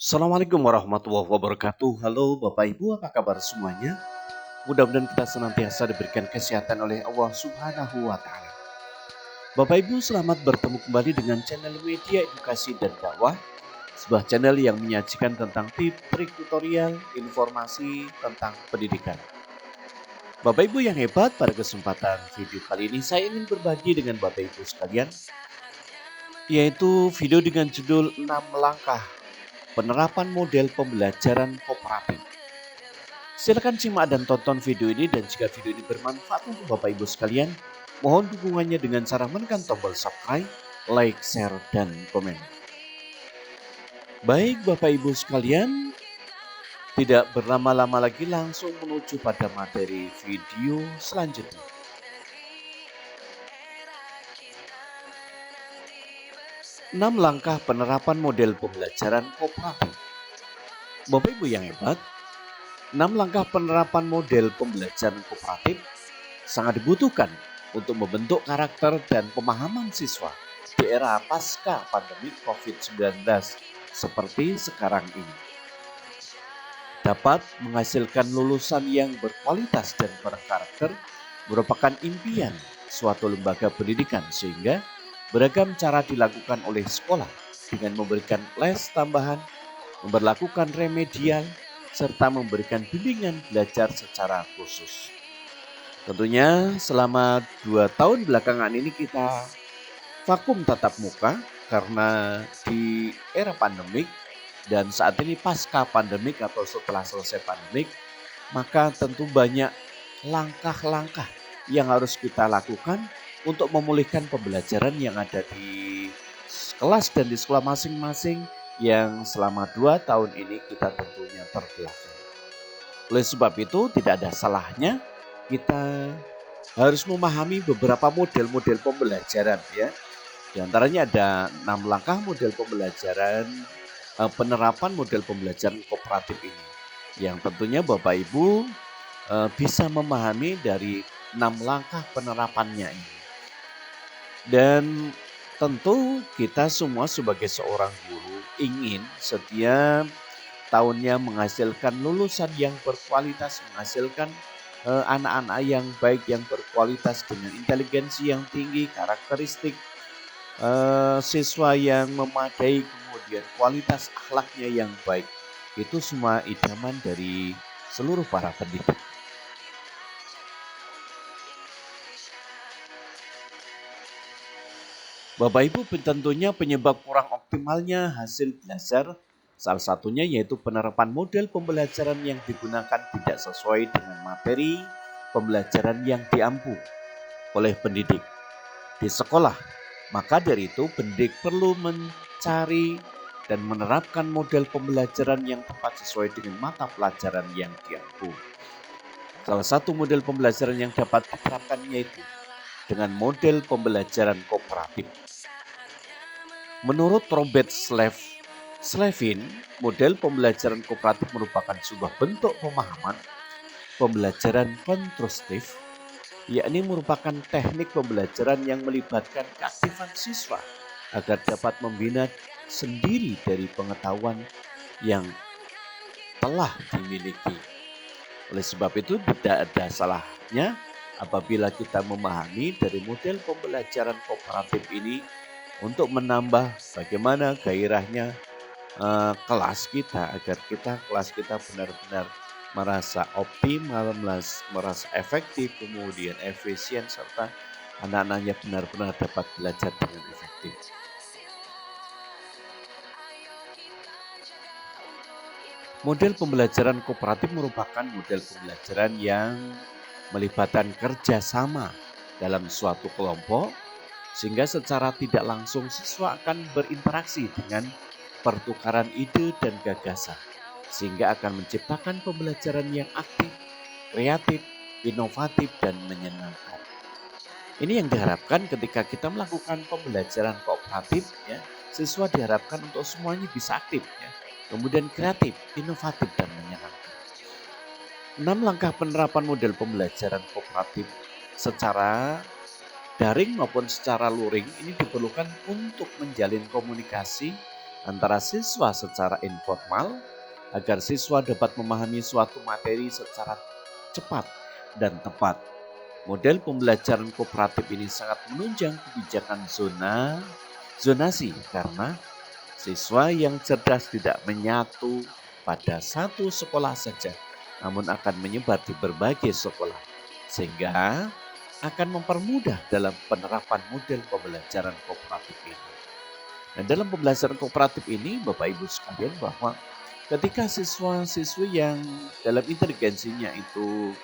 Assalamualaikum warahmatullahi wabarakatuh. Halo Bapak Ibu, apa kabar semuanya? Mudah-mudahan kita senantiasa diberikan kesehatan oleh Allah Subhanahu wa Ta'ala. Bapak Ibu, selamat bertemu kembali dengan channel Media Edukasi dan Dakwah, sebuah channel yang menyajikan tentang tips, trik, tutorial, informasi tentang pendidikan. Bapak Ibu yang hebat, pada kesempatan video kali ini saya ingin berbagi dengan Bapak Ibu sekalian, yaitu video dengan judul 6 langkah penerapan model pembelajaran kooperatif. Silakan simak dan tonton video ini, dan jika video ini bermanfaat untuk Bapak Ibu sekalian, mohon dukungannya dengan cara menekan tombol subscribe, like, share, dan komen. Baik Bapak Ibu sekalian, tidak berlama-lama lagi langsung menuju pada materi video selanjutnya. 6 langkah penerapan model pembelajaran kooperatif. Bapak Ibu yang hebat, 6 langkah penerapan model pembelajaran kooperatif sangat dibutuhkan untuk membentuk karakter dan pemahaman siswa di era pasca pandemi COVID-19 seperti sekarang ini. Dapat menghasilkan lulusan yang berkualitas dan berkarakter merupakan impian suatu lembaga pendidikan, sehingga beragam cara dilakukan oleh sekolah dengan memberikan les tambahan, memberlakukan remedial, serta memberikan bimbingan belajar secara khusus. Tentunya selama 2 tahun belakangan ini kita vakum tatap muka karena di era pandemik, dan saat ini pasca pandemik atau setelah selesai pandemik, maka tentu banyak langkah-langkah yang harus kita lakukan untuk memulihkan pembelajaran yang ada di kelas dan di sekolah masing-masing yang selama 2 tahun ini kita tentunya terbelakang. Oleh sebab itu tidak ada salahnya kita harus memahami beberapa model-model pembelajaran ya. Di antaranya ada 6 langkah model pembelajaran, penerapan model pembelajaran kooperatif ini. Yang tentunya Bapak Ibu bisa memahami dari 6 langkah penerapannya ini. Dan tentu kita semua sebagai seorang guru ingin setiap tahunnya menghasilkan lulusan yang berkualitas, menghasilkan anak-anak yang baik, yang berkualitas dengan inteligensi yang tinggi, karakteristik siswa yang memadai, kemudian kualitas akhlaknya yang baik. Itu semua idaman dari seluruh para pendidik. Bapak Ibu, tentunya penyebab kurang optimalnya hasil belajar salah satunya yaitu penerapan model pembelajaran yang digunakan tidak sesuai dengan materi pembelajaran yang diampu oleh pendidik di sekolah. Maka dari itu pendidik perlu mencari dan menerapkan model pembelajaran yang tepat sesuai dengan mata pelajaran yang diampu. Salah satu model pembelajaran yang dapat diterapkan yaitu dengan model pembelajaran kooperatif. Menurut Robert Slavin, model pembelajaran kooperatif merupakan sebuah bentuk pemahaman pembelajaran konstruktif, yakni merupakan teknik pembelajaran yang melibatkan keaktifan siswa agar dapat membina sendiri dari pengetahuan yang telah dimiliki. Oleh sebab itu tidak ada salahnya apabila kita memahami dari model pembelajaran kooperatif ini untuk menambah bagaimana gairahnya kelas kita, agar kelas kita benar-benar merasa optimal, merasa efektif, kemudian efisien, serta anak-anaknya benar-benar dapat belajar dengan efektif. Model pembelajaran kooperatif merupakan model pembelajaran yang melibatkan kerjasama dalam suatu kelompok, sehingga secara tidak langsung siswa akan berinteraksi dengan pertukaran ide dan gagasan, sehingga akan menciptakan pembelajaran yang aktif, kreatif, inovatif, dan menyenangkan. Ini yang diharapkan ketika kita melakukan pembelajaran kooperatif ya, siswa diharapkan untuk semuanya bisa aktif ya, kemudian kreatif, inovatif, dan menyenangkan. 6 langkah penerapan model pembelajaran kooperatif secara daring maupun secara luring ini diperlukan untuk menjalin komunikasi antara siswa secara informal agar siswa dapat memahami suatu materi secara cepat dan tepat. Model pembelajaran kooperatif ini sangat menunjang kebijakan zonasi karena siswa yang cerdas tidak menyatu pada satu sekolah saja, namun akan menyebar di berbagai sekolah, sehingga akan mempermudah dalam penerapan model pembelajaran kooperatif ini. Dan dalam pembelajaran kooperatif ini, Bapak Ibu sekalian, bahwa ketika siswa-siswi yang dalam inteligensinya itu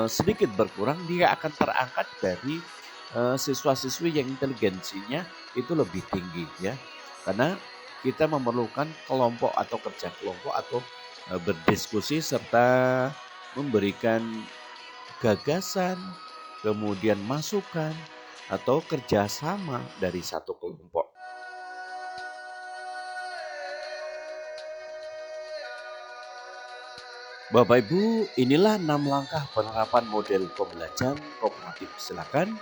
sedikit berkurang, dia akan terangkat dari siswa-siswi yang inteligensinya itu lebih tinggi ya. Karena kita memerlukan kelompok atau kerja kelompok atau berdiskusi serta memberikan gagasan, kemudian masukan atau kerjasama dari satu kelompok. Bapak Ibu, inilah 6 langkah penerapan model pembelajaran kooperatif. Silakan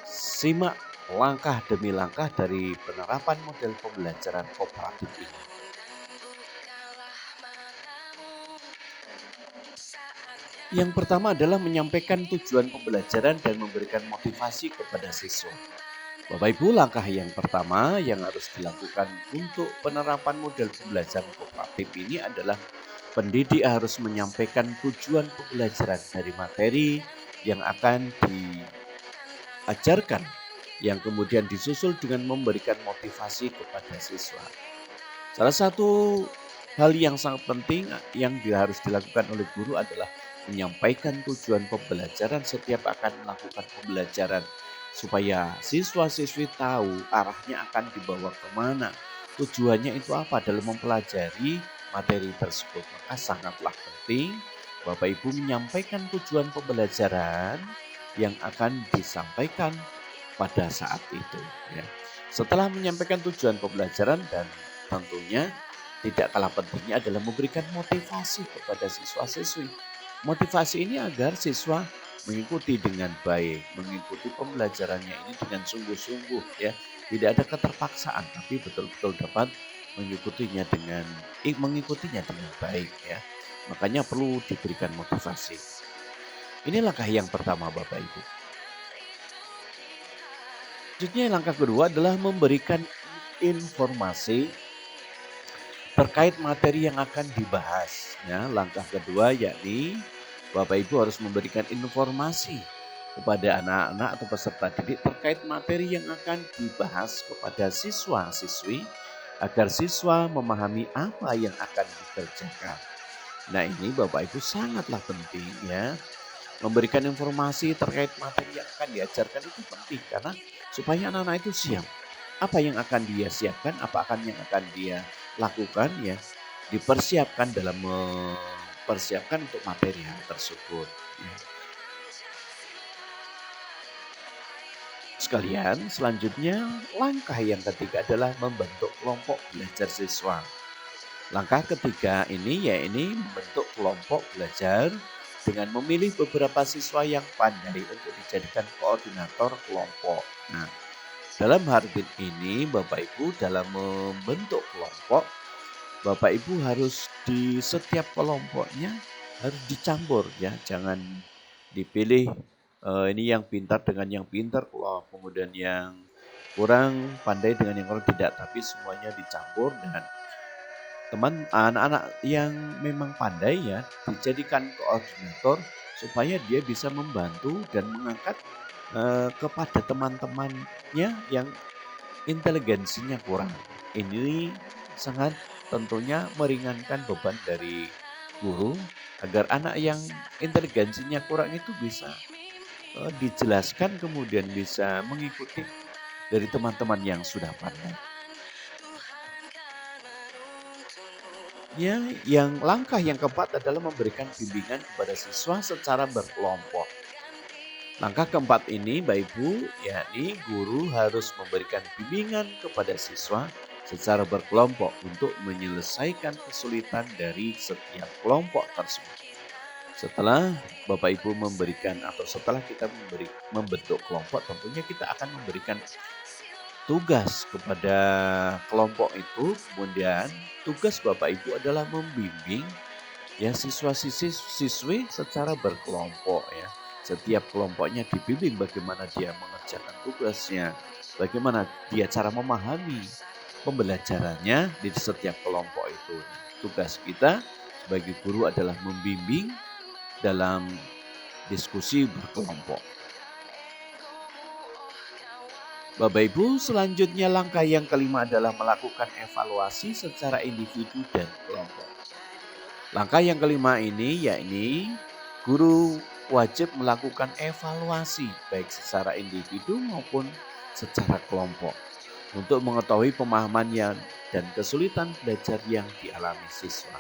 simak langkah demi langkah dari penerapan model pembelajaran kooperatif ini. Yang pertama adalah menyampaikan tujuan pembelajaran dan memberikan motivasi kepada siswa. Bapak Ibu, langkah yang pertama yang harus dilakukan untuk penerapan model pembelajaran kooperatif ini adalah pendidik harus menyampaikan tujuan pembelajaran dari materi yang akan diajarkan, yang kemudian disusul dengan memberikan motivasi kepada siswa. Salah satu hal yang sangat penting yang harus dilakukan oleh guru adalah menyampaikan tujuan pembelajaran setiap akan melakukan pembelajaran, supaya siswa-siswi tahu arahnya akan dibawa kemana, tujuannya itu apa dalam mempelajari materi tersebut. Maka sangatlah penting Bapak Ibu menyampaikan tujuan pembelajaran yang akan disampaikan pada saat itu. Ya. Setelah menyampaikan tujuan pembelajaran dan tentunya tidak kalah pentingnya adalah memberikan motivasi kepada siswa-siswi. Motivasi ini agar siswa mengikuti dengan baik, mengikuti pembelajarannya ini dengan sungguh-sungguh ya. Tidak ada keterpaksaan, tapi betul-betul dapat mengikutinya dengan baik ya. Makanya perlu diberikan motivasi. Ini langkah yang pertama Bapak Ibu. Selanjutnya langkah kedua adalah memberikan informasi terkait materi yang akan dibahas. Ya, langkah kedua yakni Bapak Ibu harus memberikan informasi kepada anak-anak atau peserta didik terkait materi yang akan dibahas kepada siswa-siswi agar siswa memahami apa yang akan dikerjakan. Nah ini Bapak Ibu sangatlah penting ya. Memberikan informasi terkait materi yang akan diajarkan itu penting karena supaya anak-anak itu siap. Apa yang akan dia siapkan, yang akan dia lakukan ya, dipersiapkan dalam mempersiapkan untuk materi tersebut. Ya. Sekalian, selanjutnya langkah yang ketiga adalah membentuk kelompok belajar siswa. Langkah ketiga ini yaitu membentuk kelompok belajar dengan memilih beberapa siswa yang pandai untuk dijadikan koordinator kelompok. Nah, dalam hal ini Bapak Ibu dalam membentuk kelompok, Bapak Ibu harus di setiap kelompoknya harus dicampur ya, jangan dipilih ini yang pintar dengan yang pintar, kemudian yang kurang pandai dengan yang kurang, tidak, tapi semuanya dicampur dan anak-anak yang memang pandai ya dijadikan koordinator supaya dia bisa membantu dan mengangkat kepada teman-temannya yang inteligensinya kurang. Ini sangat tentunya meringankan beban dari guru agar anak yang inteligensinya kurang itu bisa dijelaskan kemudian bisa mengikuti dari teman-teman yang sudah pandai. Ya, langkah yang keempat adalah memberikan bimbingan kepada siswa secara berkelompok. Langkah keempat ini, Bapak Ibu, yakni guru harus memberikan bimbingan kepada siswa secara berkelompok untuk menyelesaikan kesulitan dari setiap kelompok tersebut. Setelah Bapak Ibu memberikan atau setelah kita membentuk kelompok, tentunya kita akan memberikan tugas kepada kelompok itu, kemudian tugas Bapak Ibu adalah membimbing ya siswa-siswi secara berkelompok ya. Setiap kelompoknya dibimbing bagaimana dia mengerjakan tugasnya, bagaimana dia cara memahami pembelajarannya di setiap kelompok itu. Tugas kita sebagai guru adalah membimbing dalam diskusi berkelompok. Bapak Ibu, selanjutnya langkah yang kelima adalah melakukan evaluasi secara individu dan kelompok. Langkah yang kelima ini yakni guru wajib melakukan evaluasi baik secara individu maupun secara kelompok untuk mengetahui pemahaman dan kesulitan belajar yang dialami siswa.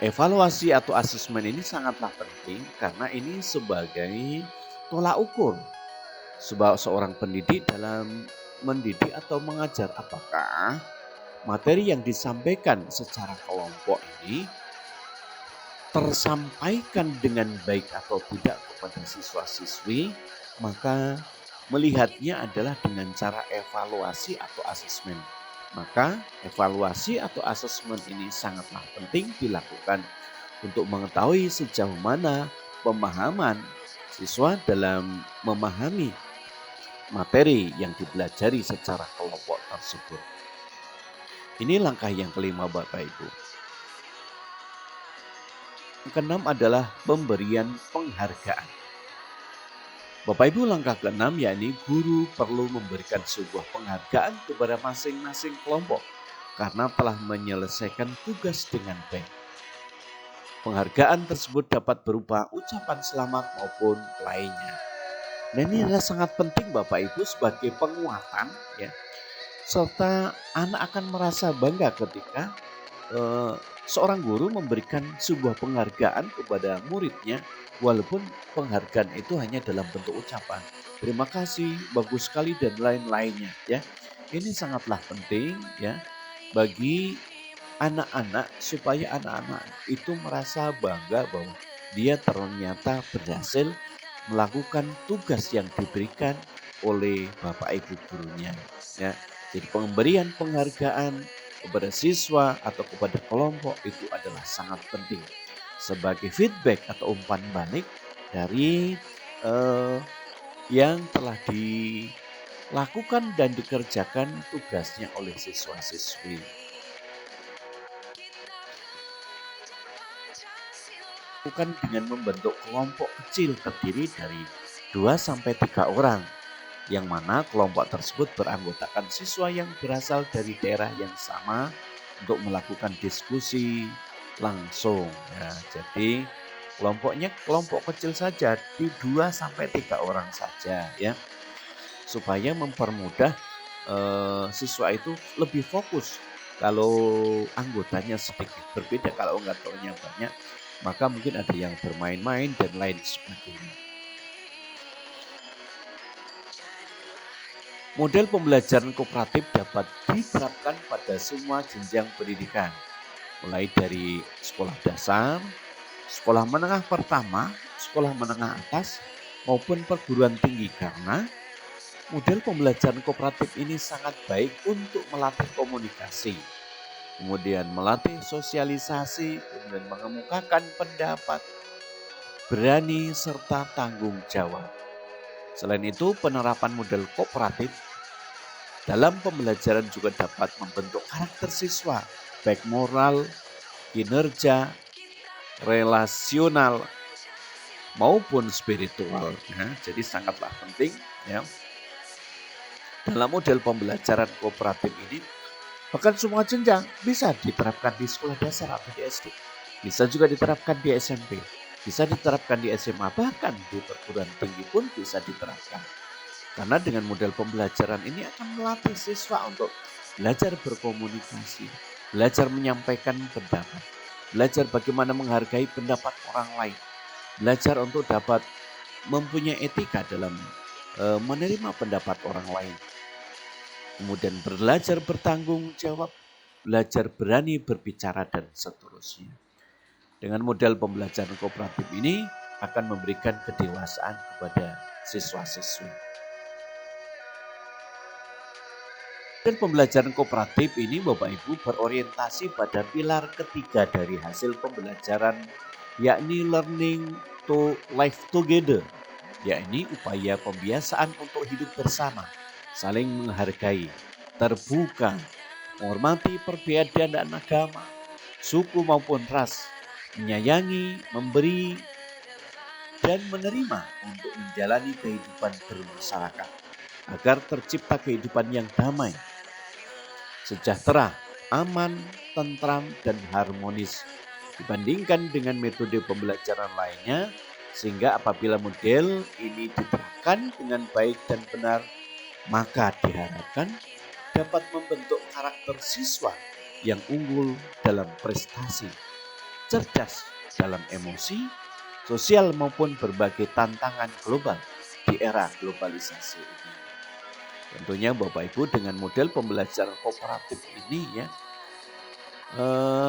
Evaluasi atau asesmen ini sangatlah penting karena ini sebagai tolak ukur seorang pendidik dalam mendidik atau mengajar, apakah materi yang disampaikan secara kelompok ini tersampaikan dengan baik atau tidak kepada siswa-siswi. Maka melihatnya adalah dengan cara evaluasi atau asesmen. Maka evaluasi atau asesmen ini sangatlah penting dilakukan untuk mengetahui sejauh mana pemahaman siswa dalam memahami materi yang dipelajari secara kelompok tersebut. Ini langkah yang kelima Bapak Ibu. Yang keenam adalah pemberian penghargaan. Bapak Ibu, langkah keenam yakni guru perlu memberikan sebuah penghargaan kepada masing-masing kelompok karena telah menyelesaikan tugas dengan baik. Penghargaan tersebut dapat berupa ucapan selamat maupun lainnya. Nah, ini adalah sangat penting Bapak Ibu sebagai penguatan ya. Serta anak akan merasa bangga ketika seorang guru memberikan sebuah penghargaan kepada muridnya, walaupun penghargaan itu hanya dalam bentuk ucapan. Terima kasih, bagus sekali dan lain-lainnya ya. Ini sangatlah penting ya bagi anak-anak supaya anak-anak itu merasa bangga bahwa dia ternyata berhasil melakukan tugas yang diberikan oleh Bapak Ibu gurunya ya. Jadi pemberian penghargaan kepada siswa atau kepada kelompok itu adalah sangat penting sebagai feedback atau umpan balik dari yang telah dilakukan dan dikerjakan tugasnya oleh siswa-siswi. Bukan dengan membentuk kelompok kecil terdiri dari 2-3 orang, yang mana kelompok tersebut beranggotakan siswa yang berasal dari daerah yang sama untuk melakukan diskusi langsung. Ya, jadi kelompoknya kelompok kecil saja, di 2-3 orang saja ya, supaya mempermudah siswa itu lebih fokus. Kalau anggotanya sedikit berbeda, kalau anggotanya banyak, maka mungkin ada yang bermain-main dan lain sebagainya. Model pembelajaran kooperatif dapat diterapkan pada semua jenjang pendidikan, mulai dari sekolah dasar, sekolah menengah pertama, sekolah menengah atas, maupun perguruan tinggi, karena model pembelajaran kooperatif ini sangat baik untuk melatih komunikasi, kemudian melatih sosialisasi, kemudian mengemukakan pendapat, berani, serta tanggung jawab. Selain itu, penerapan model kooperatif dalam pembelajaran juga dapat membentuk karakter siswa, baik moral, kinerja, relasional, maupun spiritual. Ya, jadi sangatlah penting ya. Dalam model pembelajaran kooperatif ini, bahkan semua jenjang bisa diterapkan di sekolah dasar atau di SD. Bisa juga diterapkan di SMP, bisa diterapkan di SMA, bahkan di perguruan tinggi pun bisa diterapkan. Karena dengan model pembelajaran ini akan melatih siswa untuk belajar berkomunikasi, belajar menyampaikan pendapat, belajar bagaimana menghargai pendapat orang lain, belajar untuk dapat mempunyai etika dalam menerima pendapat orang lain. Kemudian belajar bertanggung jawab, belajar berani berbicara, dan seterusnya. Dengan model pembelajaran kooperatif ini akan memberikan kedewasaan kepada siswa-siswi. Dan pembelajaran kooperatif ini Bapak Ibu berorientasi pada pilar ketiga dari hasil pembelajaran, yakni learning to live together, yakni upaya pembiasaan untuk hidup bersama, saling menghargai, terbuka, menghormati perbedaan dan agama, suku maupun ras, menyayangi, memberi, dan menerima untuk menjalani kehidupan bermasyarakat agar tercipta kehidupan yang damai, sejahtera, aman, tentram, dan harmonis dibandingkan dengan metode pembelajaran lainnya, sehingga apabila model ini diterapkan dengan baik dan benar, maka diharapkan dapat membentuk karakter siswa yang unggul dalam prestasi, cerdas dalam emosi, sosial maupun berbagai tantangan global di era globalisasi ini. Tentunya Bapak Ibu dengan model pembelajaran kooperatif ini ya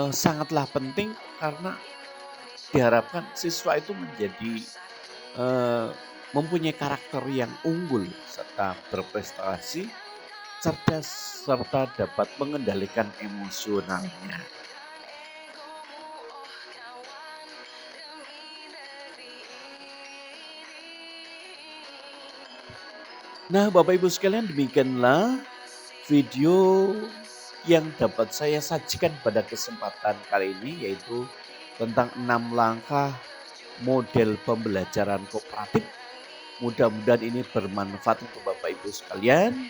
sangatlah penting karena diharapkan siswa itu menjadi mempunyai karakter yang unggul serta berprestasi, cerdas serta dapat mengendalikan emosionalnya. Nah, Bapak Ibu sekalian, demikianlah video yang dapat saya sajikan pada kesempatan kali ini, yaitu tentang 6 langkah model pembelajaran kooperatif. Mudah-mudahan ini bermanfaat untuk Bapak Ibu sekalian.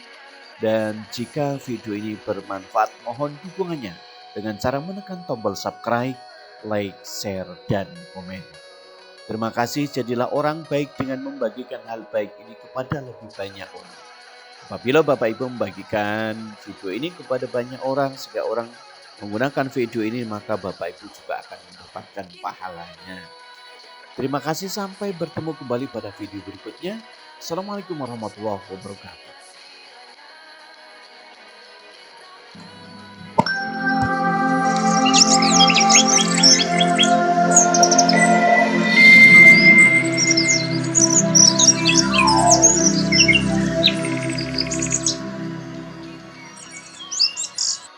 Dan jika video ini bermanfaat, mohon dukungannya dengan cara menekan tombol subscribe, like, share, dan komen. Terima kasih, jadilah orang baik dengan membagikan hal baik ini kepada lebih banyak orang. Apabila Bapak Ibu membagikan video ini kepada banyak orang, sehingga orang menggunakan video ini, maka Bapak Ibu juga akan mendapatkan pahalanya. Terima kasih, sampai bertemu kembali pada video berikutnya. Assalamualaikum warahmatullahi wabarakatuh.